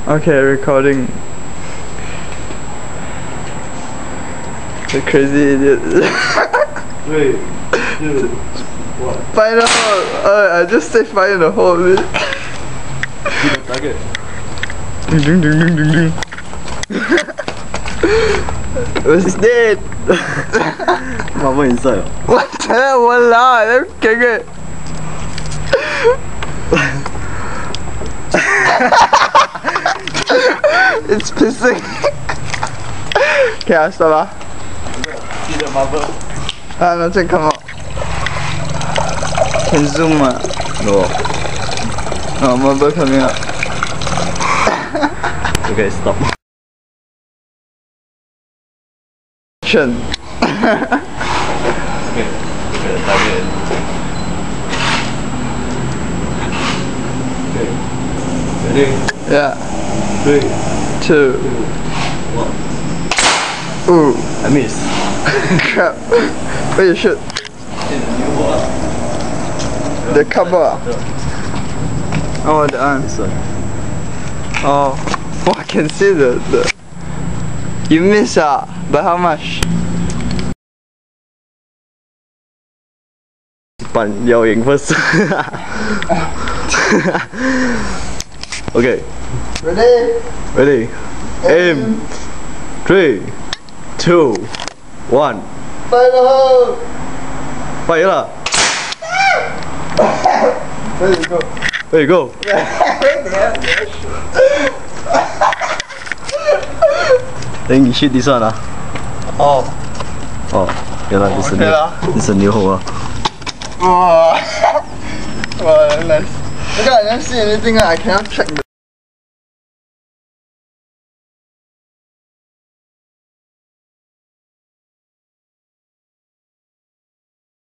Okay, recording. The crazy idiot. Wait, dude, what? Find the hole! I just said find the hole. See the target. Ding ding ding ding ding ding. It's dead! Mama inside. What the hell? Walao, I'm kidding. It's pissing. Okay, I'll stop. See the marble? Nothing come out. Can zoom No. No, marble coming out. Okay, stop. Action. Okay, look at the target. Okay. Ready? Yeah. 3, 2. 1. Ooh. I missed. Crap. Where you shoot? In the new wall. The cover. Oh, the arm. This one. Oh. Oh, I can see the. You miss by how much? 扮妖影 first. Okay. Ready? Ready? Aim. 3, 2, 1. Find the hole! Fire lah. There you go. There you go. Then you shoot this one. Oh. Oh, yeah lah. This is a new hole. Wow. Wow, nice. Look, I never see anything. I cannot track the